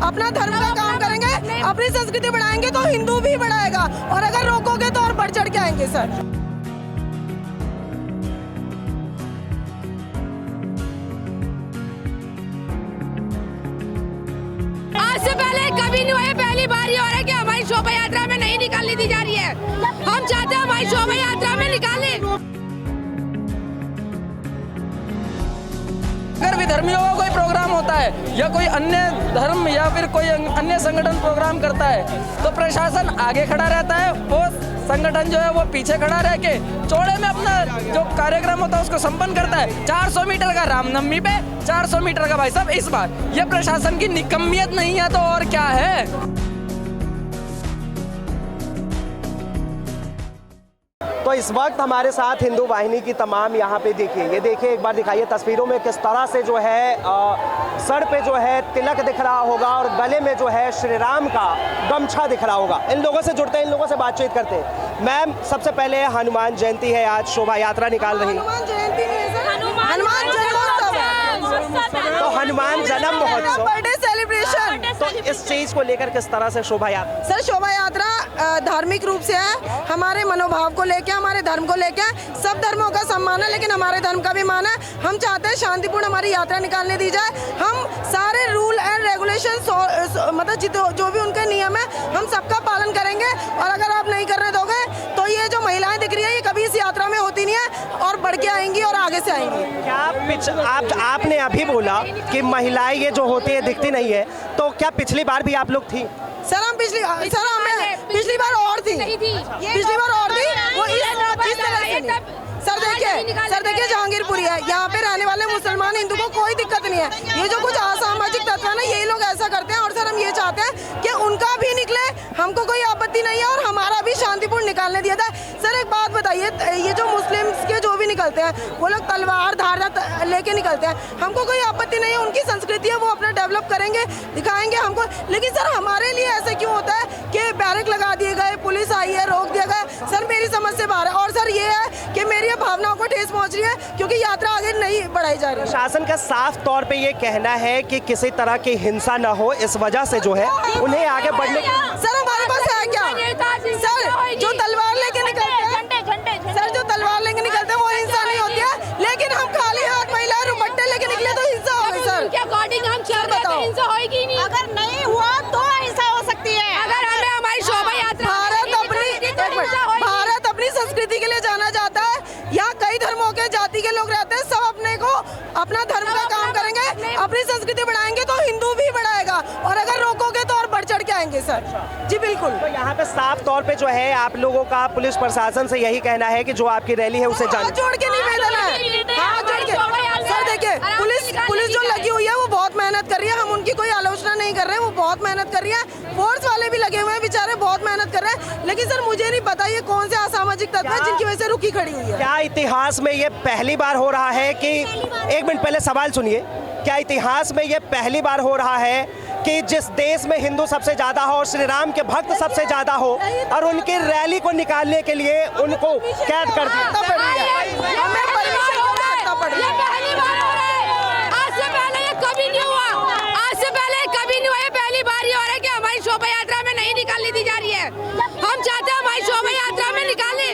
अपना धर्म का काम करेंगे, अपनी संस्कृति बढ़ाएंगे तो हिंदू भी बढ़ाएगा, और अगर रोकोगे तो और बढ़ चढ़ के आएंगे सर। आज से पहले कभी नहीं हुआ, पहली बार ये हो रहा है कि हमारी शोभा यात्रा में नहीं निकालने दी जा रही है। हम चाहते हैं हमारी शोभा यात्रा में निकालें। अगर विधर्मियों का कोई प्रोग्राम होता है या कोई अन्य धर्म या फिर कोई अन्य संगठन प्रोग्राम करता है तो प्रशासन आगे खड़ा रहता है, वो संगठन जो है वो पीछे खड़ा रह के चौड़े में अपना जो कार्यक्रम होता है उसको संपन्न करता है। 400 मीटर का रामनवमी पे 400 मीटर का भाई साहब इस बार ये प्रशासन की निकम्मियत नहीं है तो और क्या है। तो इस वक्त हमारे साथ हिंदू वाहिनी की तमाम यहाँ पे देखिए, ये देखिए एक बार दिखाइए तस्वीरों में किस तरह से जो है सर पे जो है तिलक दिख रहा होगा और गले में जो है श्री राम का गमछा दिख रहा होगा। इन लोगों से जुड़ते हैं, इन लोगों से बातचीत करते हैं। मैम, सबसे पहले हनुमान जयंती है, आज शोभा यात्रा निकाल रही है। हनुमान जयंती नहीं है सर, हनुमान जन्मोत्सव है। तो हनुमान जन्म महोत्सव, बर्थडे सेलिब्रेशन। तो इस चीज को लेकर किस तरह से शोभा यात्रा? सर शोभा यात्रा धार्मिक रूप से है, हमारे मनोभाव को लेके, हमारे धर्म को लेके। सब धर्मों का सम्मान है लेकिन हमारे धर्म का भी मान है। हम चाहते हैं शांतिपूर्ण हमारी यात्रा निकालने दी जाए। हम सारे रूल एंड रेगुलेशन मतलब जो भी उनके नियम है हम सबका पालन करेंगे, और अगर आप नहीं करने दोगे तो ये जो महिलाएं दिख रही है ये कभी इस यात्रा में होती नहीं है और बढ़ के आएंगी और आगे से आएंगी। क्या आपने अभी बोला कि महिलाएं ये जो होती है दिखती नहीं है, तो क्या पिछली बार भी आप लोग थी? सर हम पिछली बार और थी, पिछली बार और थी, वो इस तरह से नहीं। सर देखिए जहांगीरपुरी है, यहाँ पे रहने वाले मुसलमान हिंदू को कोई दिक्कत नहीं है। ये जो कुछ असामाजिक तत्व है ना यही लोग ऐसा करते हैं, और सर हम ये चाहते हैं कि उनका भी निकले, हमको कोई आपत्ति नहीं है और हमारा भी शांतिपूर्ण निकालने दिया जाए। सर एक बात बताइए, ये जो मुस्लिम्स के जो भी निकलते हैं वो लोग तलवार धार लेके निकलते हैं, हमको कोई आपत्ति नहीं है, उनकी संस्कृति है वो अपना डेवलप करेंगे, दिखाएंगे हमको। लेकिन सर हमारे लिए ऐसे क्यों होता है कि बैरिक लगा दिए गए, पुलिस आई है, रोक दिया गया? सर मेरी समझ से बाहर है। और सर ये है कि मेरी भावनाओं को ठेस पहुंच रही है क्योंकि यात्रा आगे नहीं बढ़ाई जा रही है। शासन का साफ तौर पे ये कहना है कि किसी तरह की हिंसा न हो, इस वजह से जो है उन्हें आगे बढ़ने। सर हमारे पास है क्या? सर जो तलवार लेके निकलते हैं, सर जो तलवार लेके निकलते हैं वो हिंसा नहीं होती है, लेकिन हम खाली हाथ महिलाएं रुपट्टे लेके निकले तो हिंसा हो गई। सर क्या अकॉर्डिंग हम चल रहे हैं हिंसा होगी नहीं, अगर नहीं हुआ तो हिंसा हो सकती है। अगर हमें हमारी शोभा यात्रा भारत अपनी संस्कृति के लिए जाना जाता है, यहाँ कई धर्मों के जाति के लोग रहते हैं, सब अपने को अपना धर्म का काम करेंगे, अपनी संस्कृति बढ़ाएंगे तो हिंदू भी बढ़ाएगा, और अगर रोकोगे तो और बढ़ चढ़ के आएंगे। सर जी बिल्कुल। तो यहाँ पे साफ तौर पे जो है आप लोगों का पुलिस प्रशासन से यही कहना है कि जो आपकी रैली है उसे जाने जोड़ के निवेदन है, हाथ जोड़ के। सर देखिए पुलिस जो लगी हुई है वो बहुत मेहनत कर रही है, हम उनकी कोई आलोचना नहीं कर रहे हैं, वो बहुत मेहनत कर रही है। फोर्स वाले भी लगे हुए हैं बेचारे, बहुत मेहनत कर रहे हैं, लेकिन सर मुझे नहीं पता ये कौन से असामाजिक तत्व है जिनकी वजह से रुकी खड़ी हुई है। क्या इतिहास में ये पहली बार हो रहा है कि, एक मिनट पहले सवाल सुनिए, क्या इतिहास में ये पहली बार हो रहा है कि जिस देश में हिंदू सबसे ज्यादा हो और श्री राम के भक्त सबसे ज्यादा हो और उनकी रैली को निकालने के लिए उनको कैद कर दिया? आज से पहले ये कभी नहीं हुआ, आज से पहले कभी नहीं हुआ, ये पहली बार ये हो रहा है कि हमारी शोभा यात्रा में नहीं निकालने दी जा रही है। हम चाहते हैं हमारी शोभा यात्रा में निकालें।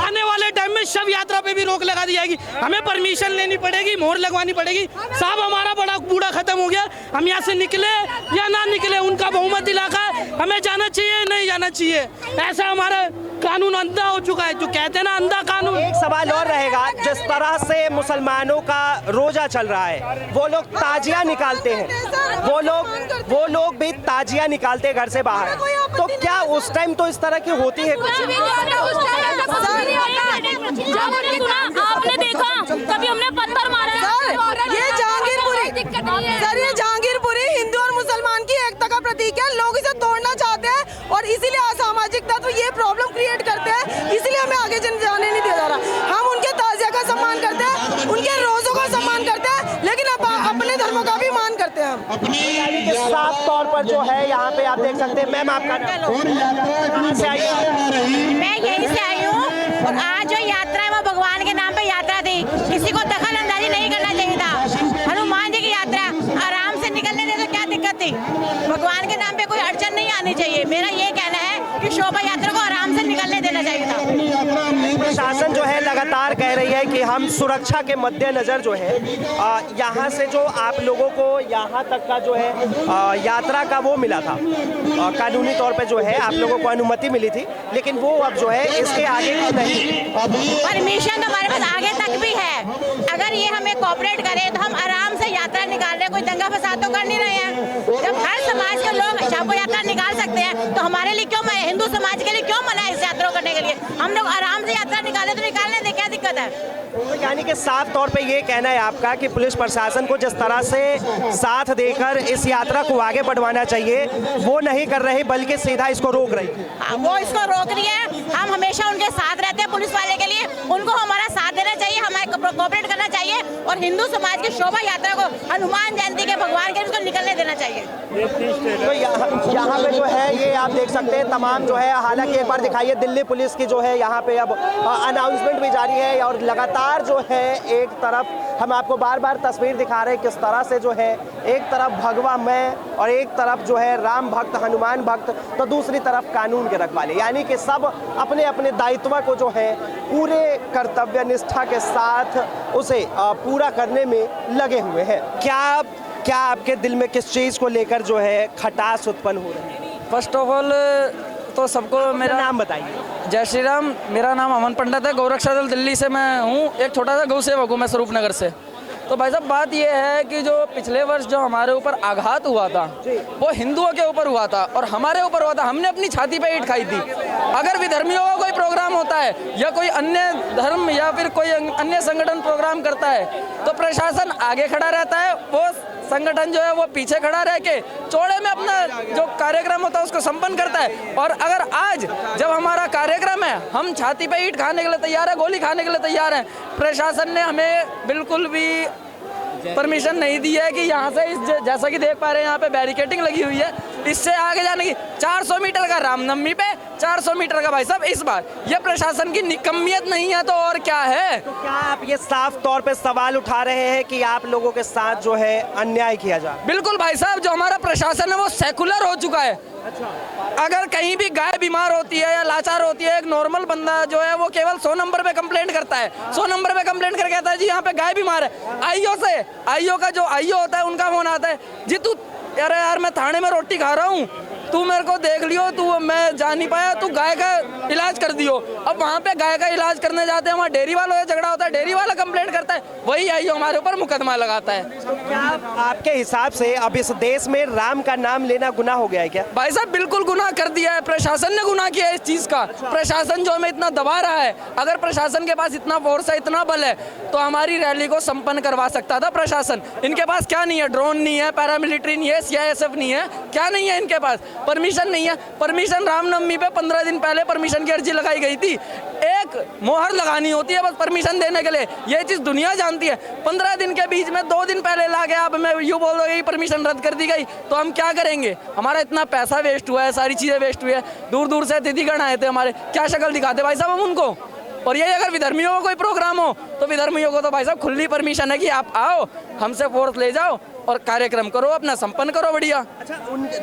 आने वाले टाइम में शव यात्रा पे भी रोक लगा दी जाएगी, हमें परमिशन लेनी पड़ेगी, मोहर लगवानी पड़ेगी। साहब हमारा बड़ा बूढ़ा खत्म हो गया, हम यहाँ से निकले या ना निकले उनका बहुमत इलाका है, हमें जाना चाहिए नहीं जाना चाहिए, ऐसा हमारा कानून अंधा हो चुका है, जो कहते हैं ना अंधा कानून। एक सवाल और रहेगा, जिस तरह से मुसलमानों का रोजा चल रहा है, वो लोग ताजिया निकालते हैं, वो लोग भी ताजिया निकालते हैं घर से बाहर, तो क्या उस टाइम तो इस तरह की होती है? आपने देखा कभी हमने पत्थर मारा? ये जहांगीरपुरी हिंदू और मुसलमान की एकता का प्रतीक है, लोग इसे तोड़ना चाहते हैं और इसीलिए असामाजिक तत्व ये प्रॉब्लम क्रिएट करते हैं, इसलिए हमें आगे जाने नहीं दिया जा रहा। हम उनके ताजिया का सम्मान करते हैं, उनके रोजों का सम्मान करते हैं, लेकिन अपने धर्मों का भी मान करते हैं हम। साफ तौर पर जो है यहाँ पे आप देख सकते हैं। मैम आपका कहाँ से आई हैं? मैं यहीं से आई हूँ, और आज जो यात्रा है वो भगवान के नाम पे यात्रा थी, किसी को दखल अंदाजी नहीं करना चाहिए था। हनुमान जी की यात्रा आराम से निकलने दे तो क्या दिक्कत थी। भगवान के नाम पे कोई अड़चन नहीं आनी चाहिए। मेरा ये कहना है कि शोभा यात्रा को आराम से निकलने देना चाहिए था। प्रशासन जो है लगातार कह रही है कि हम सुरक्षा के मद्देनजर जो है यहाँ से जो आप लोगों को यहाँ तक का जो है यात्रा का वो मिला था, कानूनी तौर पे जो है आप लोगों को अनुमति मिली थी, लेकिन वो अब जो है इसके आगे की नहीं। परमिशन हमारे पास आगे तक भी है। अगर ये हमें कोऑपरेट करे तो हम आराम से यात्रा निकाल रहे हैं, कोई दंगा फसाद तो कर नहीं रहे हैं। जब हर समाज के लोग शोभा यात्रा निकाल सकते हैं तो हमारे लिए क्यों, हिंदू समाज के लिए क्यों मना है इस यात्रा करने के लिए? हम लोग आराम से यात्रा निकाले तो निकालने दे, क्या दिक्कत है? तो यानी कि साफ तौर पे ये कहना है आपका कि पुलिस प्रशासन को जिस तरह से साथ देकर इस यात्रा को आगे बढ़वाना चाहिए वो नहीं कर रही, बल्कि सीधा इसको रोक रही है। वो इसको रोक रही है। हम हमेशा उनके साथ रहते हैं पुलिस वाले के लिए, उनको हमारा साथ देना चाहिए, हमारे कोऑपरेट करना चाहिए और हिंदू समाज की शोभा यात्रा को हनुमान जयंती के भगवान के उसको निकलने देना चाहिए। तो यहाँ पे जो है ये आप देख सकते हैं तमाम जो है, हालांकि एक बार दिखाइए दिल्ली पुलिस की जो है यहाँ पे अब अनाउंसमेंट भी जारी है और लगातार जो है एक तरफ हम आपको बार बार तस्वीर दिखा रहे हैं किस तरह से जो है एक तरफ भगवा मैं और एक तरफ जो है राम भक्त हनुमान भक्त तो दूसरी तरफ कानून के रखवाले, यानी कि सब अपने अपने दायित्व को जो है पूरे कर्तव्य निष्ठा के साथ उसे पूरा करने में लगे हुए हैं। क्या आपके दिल में किस चीज़ को लेकर जो है खटास उत्पन्न हो रही है? फर्स्ट ऑफ ऑल तो सबको मेरा नाम बताइए। जय श्री राम, मेरा नाम अमन पंडित है, गौरक्षा दल दिल्ली से मैं हूँ, एक छोटा सा गौ सेवक हूँ मैं स्वरूप नगर से। तो भाई साहब बात ये है कि जो पिछले वर्ष जो हमारे ऊपर आघात हुआ था वो हिंदुओं के ऊपर हुआ था और हमारे ऊपर हुआ था, हमने अपनी छाती पे ईंट खाई थी। अगर विधर्मियों का कोई प्रोग्राम होता है या कोई अन्य धर्म या फिर कोई अन्य संगठन प्रोग्राम करता है तो प्रशासन आगे खड़ा रहता है, वो संगठन जो है वो पीछे खड़ा रह के चौड़े में अपना जो कार्यक्रम होता है उसको संपन्न करता है। और अगर आज जब हमारा कार्यक्रम है हम छाती पे ईंट खाने के लिए तैयार है, गोली खाने के लिए तैयार हैं, प्रशासन ने हमें बिल्कुल भी परमिशन नहीं दी है कि यहाँ से जैसा कि देख पा रहे हैं यहाँ पे बैरिकेडिंग लगी हुई है, इससे आगे जाने की 400 मीटर का रामनवमी पे 400 मीटर का भाई साहब इस बार ये प्रशासन की निकम्मियत नहीं है तो और क्या है? तो क्या आप ये साफ तौर पे सवाल उठा रहे हैं कि आप लोगों के साथ जो है अन्याय किया जा रहा है? बिल्कुल भाई साहब, जो हमारा प्रशासन है वो सेकुलर हो चुका है। अगर कहीं भी गाय बीमार होती है या लाचार होती है, एक नॉर्मल बंदा जो है वो केवल 100 नंबर पे कंप्लेंट करता है, 100 नंबर पे कंप्लेंट करके कहता है जी यहाँ पे गाय बीमार है। आईओ का जो आईओ होता है उनका फोन आता है, जी तू अरे यार मैं थाने में रोटी खा रहा हूँ, तू मेरे को देख लियो, तू मैं जा नहीं पाया, तू गाय का इलाज कर दियो। अब वहाँ पे गाय का इलाज करने जाते हैं, वहाँ डेयरी वालों से झगड़ा होता है, डेयरी वाला कंप्लेंट करता है, वही आईओ हमारे ऊपर मुकदमा लगाता है। तो क्या आपके हिसाब से अब इस देश में राम का नाम लेना गुनाह हो गया है क्या? भाई साहब बिल्कुल गुनाह कर दिया है, प्रशासन ने गुनाह किया है इस चीज का। प्रशासन जो हमें इतना दबा रहा है, अगर प्रशासन के पास इतना फोर्स है, इतना बल है तो हमारी रैली को संपन्न करवा सकता था प्रशासन। इनके पास क्या नहीं है? ड्रोन नहीं है, पैरामिलिट्री नहीं है, सीआईएसएफ नहीं है, क्या नहीं है इनके पास? परमिशन नहीं है। परमिशन रामनवमी पे 15 दिन पहले परमिशन की अर्जी लगाई गई थी, एक मोहर लगानी होती है बस परमिशन देने के लिए, ये चीज दुनिया जानती है। 15 दिन के बीच में 2 दिन पहले ला के आप मैं यूँ बोल रहे हैं परमिशन रद्द कर दी गई तो हम क्या करेंगे? हमारा इतना पैसा वेस्ट हुआ है, सारी चीजें वेस्ट हुई है, दूर दूर से अतिथिगण आए थे हमारे, क्या शक्ल दिखाते भाई साहब हम उनको? और ये अगर विधर्मियों का कोई प्रोग्राम हो तो विधर्मियों को तो भाई साहब खुली परमिशन है कि आप आओ, हमसे फोर्स ले जाओ और कार्यक्रम करो, अपना संपन्न करो बढ़िया। अच्छा,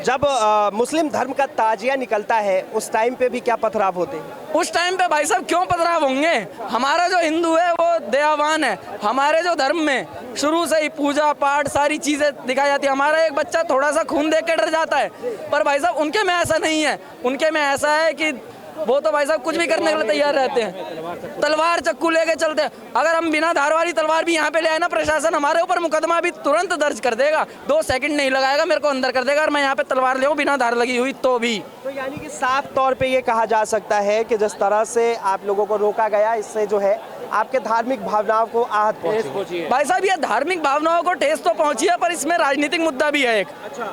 जब मुस्लिम धर्म का ताजिया निकलता है उस टाइम पे भी क्या पथराव होते हैं? उस टाइम पे भाई साहब क्यों पथराव होंगे? हमारा जो हिंदू है वो दयावान है, हमारे जो धर्म में शुरू से ही पूजा पाठ सारी चीजें दिखाई जाती है। हमारा एक बच्चा थोड़ा सा खून देख के डर जाता है, पर भाई साहब उनके में ऐसा नहीं है। उनके में ऐसा है कि वो तो भाई साहब कुछ भी करने के लिए तैयार रहते हैं, तलवार चक्कू लेके चलते हैं। अगर हम बिना धार वाली तलवार भी यहाँ पे ले आए ना, प्रशासन हमारे ऊपर मुकदमा भी तुरंत दर्ज कर देगा, 2 सेकंड नहीं लगाएगा, मेरे को अंदर कर देगा और मैं यहाँ पे तलवार ले आऊँ बिना धार लगी हुई तो भी। तो यानी कि साफ तौर पे ये कहा जा सकता है कि जिस तरह से आप लोगों को रोका गया इससे जो है आपके धार्मिक भावनाओं को आहत पहुंची। भाई साहब ये धार्मिक भावनाओं को ठेस तो पहुंची है, पर इसमें राजनीतिक मुद्दा भी है एक।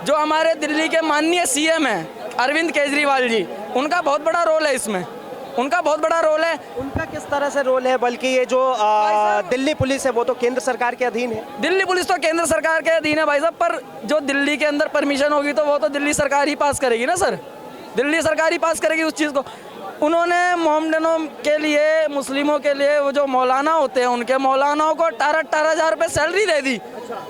जो हमारे दिल्ली के माननीय सीएम है अरविंद केजरीवाल जी, उनका बहुत बड़ा रोल है इसमें, उनका बहुत बड़ा रोल है। उनका किस तरह से रोल है? बल्कि ये जो दिल्ली पुलिस है वो तो केंद्र सरकार के अधीन है। दिल्ली पुलिस तो केंद्र सरकार के अधीन है भाई साहब, पर जो दिल्ली के अंदर परमिशन होगी तो वो तो दिल्ली सरकार ही पास करेगी ना सर, दिल्ली सरकार ही पास करेगी उस चीज़ को। उन्होंने मोहम्मदनों के लिए, मुस्लिमों के लिए, वो जो मौलाना होते हैं उनके मौलानाओं को 18,000 रुपये सैलरी दे दी।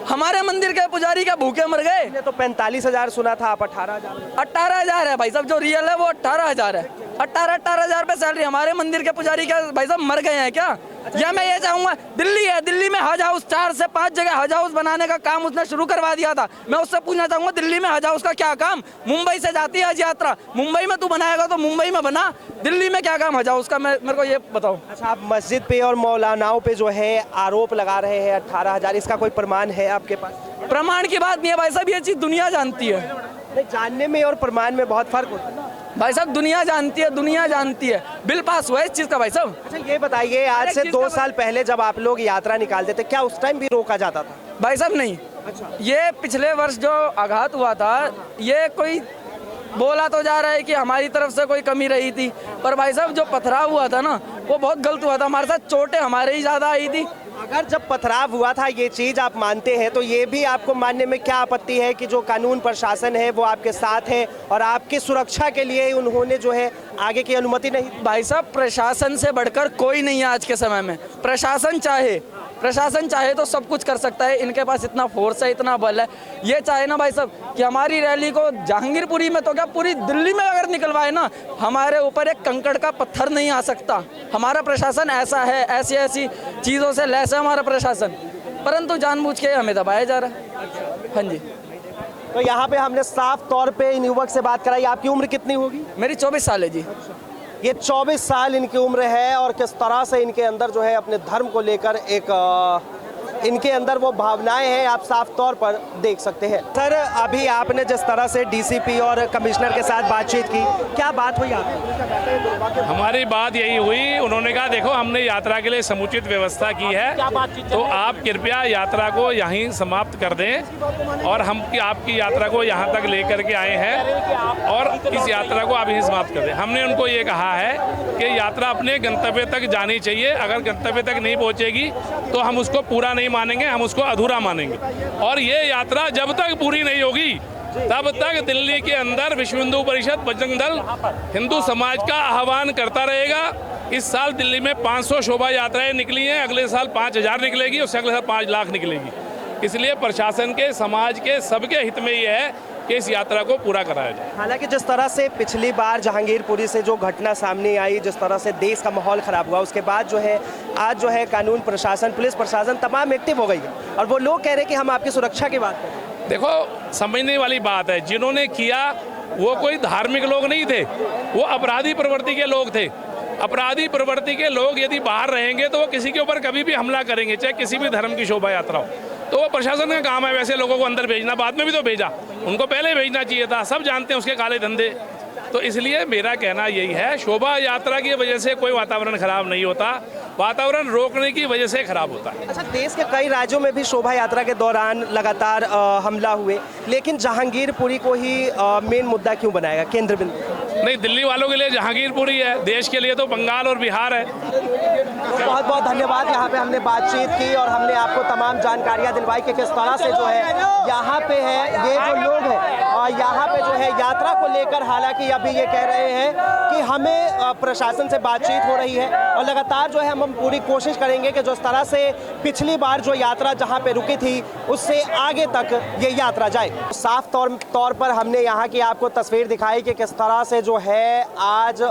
हमारे मंदिर के पुजारी क्या भूखे मर गए? तो 45,000 सुना था, आप 18,000। 18,000 है भाई साहब, जो रियल है वो 18,000 है। 18,000 रुपये सैलरी। हमारे मंदिर के पुजारी क्या भाई साहब मर गए हैं क्या? या मैं ये चाहूँगा, दिल्ली है, दिल्ली में हज हाउस 4 से 5 जगह हज हाउस बनाने का काम उसने शुरू करवा दिया था। मैं उससे पूछना चाहूँगा, दिल्ली में हज हाउस का क्या काम? मुंबई से जाती है हज यात्रा, मुंबई में तू बनाएगा तो मुंबई में बना, दिल्ली में क्या काम हज हाउस का? मेरे को ये बताओ। अच्छा, आप मस्जिद पे और मौलानाओं पे जो है आरोप लगा रहे हैं 18,000, इसका कोई प्रमाण है आपके पास? प्रमाण की बात नहीं है भाई साहब, ये चीज़ दुनिया जानती है। नहीं, जानने में और प्रमाण में बहुत फर्क होता है भाई साहब, दुनिया जानती है, दुनिया जानती है। बिल पास हुआ है इस चीज़ का भाई साहब। अच्छा, ये बताइए, आज से 2 साल पहले जब आप लोग यात्रा निकालते थे, क्या उस टाइम भी रोका जाता था? भाई साहब नहीं। अच्छा, ये पिछले वर्ष जो आघात हुआ था, ये कोई बोला तो जा रहा है कि हमारी तरफ से कोई कमी रही थी, पर भाई साहब जो पथराव हुआ था ना, वो बहुत गलत हुआ था। हमारे साथ चोटें हमारे ही ज़्यादा आई थी। अगर जब पथराव हुआ था, ये चीज़ आप मानते हैं, तो ये भी आपको मानने में क्या आपत्ति है कि जो कानून प्रशासन है वो आपके साथ है और आपकी सुरक्षा के लिए उन्होंने जो है आगे की अनुमति नहीं दी? भाई साहब, प्रशासन से बढ़कर कोई नहीं है आज के समय में। प्रशासन चाहे तो सब कुछ कर सकता है। इनके पास इतना फोर्स है, इतना बल है। ये चाहे ना भाई साहब कि हमारी रैली को जहांगीरपुरी में तो क्या पूरी दिल्ली में अगर निकलवाए ना, हमारे ऊपर एक कंकड़ का पत्थर नहीं आ सकता। हमारा प्रशासन ऐसा है, ऐसी ऐसी चीज़ों से लैस है हमारा प्रशासन, परंतु जानबूझ के हमें दबाया जा रहा है। हाँ जी। तो यहाँ पे हमने साफ तौर पे इन युवक से बात कराई। आपकी उम्र कितनी होगी? मेरी 24 साल है जी। ये 24 साल इनकी उम्र है और किस तरह से इनके अंदर जो है अपने धर्म को लेकर एक इनके अंदर वो भावनाएं हैं, आप साफ तौर पर देख सकते हैं। सर, अभी आपने जिस तरह से डीसीपी और कमिश्नर के साथ बातचीत की, क्या बात हुई आपकी? हमारी बात यही हुई, उन्होंने कहा देखो हमने यात्रा के लिए समुचित व्यवस्था की है, तो आप कृपया यात्रा को यहीं समाप्त कर दें और हम आपकी यात्रा को यहाँ तक लेकर के आए हैं और इस यात्रा को आप यहीं समाप्त कर दें। हमने उनको ये कहा है कि यात्रा अपने गंतव्य तक जानी चाहिए, अगर गंतव्य तक नहीं पहुँचेगी तो हम उसको पूरा नहीं मानेंगे, हम उसको अधूरा मानेंगे। और ये यात्रा जब तक पूरी नहीं होगी तब तक दिल्ली के अंदर विश्व हिंदू परिषद बजरंग दल हिंदू समाज का आह्वान करता रहेगा। इस साल दिल्ली में 500 शोभा यात्राएं निकली हैं, अगले साल 5,000 निकलेगी, उससे अगले साल 5 लाख निकलेगी। इसलिए प्रशासन के, समाज के, सबके हित में ये है कि इस यात्रा को पूरा कराया जाए। हालांकि जिस तरह से पिछली बार जहांगीरपुरी से जो घटना सामने आई, जिस तरह से देश का माहौल खराब हुआ, उसके बाद जो है आज जो है कानून प्रशासन, पुलिस प्रशासन तमाम एक्टिव हो गई है और वो लोग कह रहे हैं कि हम आपकी सुरक्षा की बात करें। देखो, समझने वाली बात है, जिन्होंने किया वो कोई धार्मिक लोग नहीं थे, वो अपराधी प्रवृत्ति के लोग थे। अपराधी प्रवृत्ति के लोग यदि बाहर रहेंगे तो वो किसी के ऊपर कभी भी हमला करेंगे, चाहे किसी भी धर्म की शोभा यात्रा हो। तो वो प्रशासन का काम है वैसे लोगों को अंदर भेजना, बाद में भी तो भेजा, उनको पहले भेजना चाहिए था। सब जानते हैं उसके काले धंधे। तो इसलिए मेरा कहना यही है, शोभा यात्रा की वजह से कोई वातावरण खराब नहीं होता, वातावरण रोकने की वजह से खराब होता है। अच्छा, देश के कई राज्यों में भी शोभा यात्रा के दौरान लगातार हमला हुए, लेकिन जहांगीरपुरी को ही मेन मुद्दा क्यों बनाएगा, केंद्र बिंदु? नहीं, दिल्ली वालों के लिए जहांगीरपुरी है, देश के लिए तो बंगाल और बिहार है। तो बहुत बहुत धन्यवाद। यहाँ पे हमने बातचीत की और हमने आपको तमाम जानकारियाँ दिलवाई कि किस तरह से जो है यहाँ पे है ये जो लोग हैं और यहाँ पे जो है यात्रा को लेकर, हालांकि अभी ये कह रहे हैं कि हमें प्रशासन से बातचीत हो रही है और लगातार जो है हम पूरी कोशिश करेंगे कि जिस तरह से पिछली बार जो यात्रा जहाँ पे रुकी थी उससे आगे तक ये यात्रा जाए। साफ तौर पर हमने यहाँ की आपको तस्वीर दिखाई कि किस तरह से जो है आज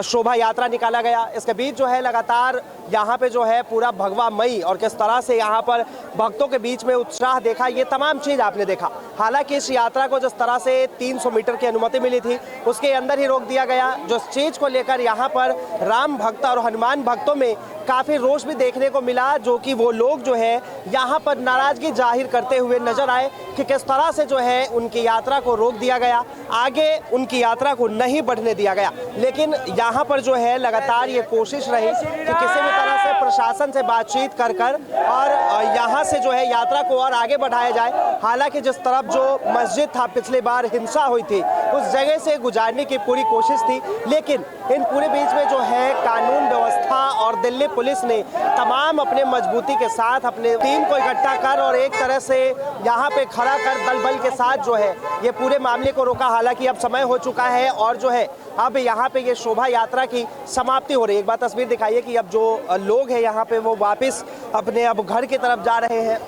शोभा यात्रा निकाला गया। इसके बीच जो है लगातार यहाँ पे जो है पूरा भगवा मई और किस तरह से यहाँ पर भक्तों के बीच में उत्साह देखा, ये तमाम चीज़ आपने देखा। हालांकि इस यात्रा को जिस तरह से 300 मीटर की अनुमति मिली थी उसके अंदर ही रोक दिया गया, जो चीज़ को लेकर यहाँ पर राम भक्त और हनुमान भक्तों में काफ़ी रोष भी देखने को मिला, जो कि वो लोग जो है यहाँ पर नाराज़गी जाहिर करते हुए नजर आए कि किस तरह से जो है उनकी यात्रा को रोक दिया गया, आगे उनकी यात्रा को नहीं बढ़ने दिया गया। लेकिन यहाँ पर जो है लगातार ये कोशिश रही कि किसी भी तरह से प्रशासन से बातचीत कर और यहाँ से जो है यात्रा को और आगे बढ़ाया जाए। हालांकि जिस तरफ जो मस्जिद था पिछली बार हिंसा हुई थी, उस जगह से गुजारने की पूरी कोशिश थी, लेकिन इन पूरे बीच में जो है कानून व्यवस्था और दिल्ली पुलिस ने तमाम अपने मजबूती के साथ अपने टीम को इकट्ठा कर और एक तरह से यहाँ पे खड़ा कर दल बल के साथ जो है ये पूरे मामले को रोका। हालांकि अब समय हो चुका है और जो है अब यहाँ पे ये शोभा यात्रा की समाप्ति हो रही है। एक बार तस्वीर दिखाइए कि अब जो लोग हैं यहाँ पे वो वापस अपने अब घर की तरफ जा रहे हैं।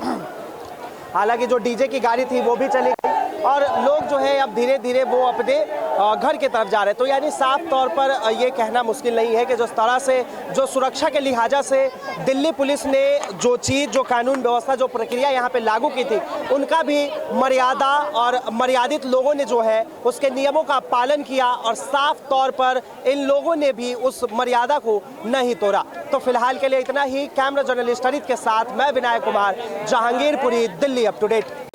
हालांकि जो डीजे की गाड़ी थी वो भी चली गई और लोग जो है अब धीरे धीरे वो अपने घर की तरफ जा रहे हैं। तो यानी साफ तौर पर ये कहना मुश्किल नहीं है कि जिस तरह से जो सुरक्षा के लिहाजा से दिल्ली पुलिस ने जो चीज़, जो कानून व्यवस्था, जो प्रक्रिया यहाँ पे लागू की थी, उनका भी मर्यादा और मर्यादित लोगों ने जो है उसके नियमों का पालन किया और साफ तौर पर इन लोगों ने भी उस मर्यादा को नहीं तोड़ा। तो फिलहाल के लिए इतना ही। कैमरा जर्नलिस्ट अरित के साथ मैं Vinayak Kumar, Jahangirpuri, Delhi up to date.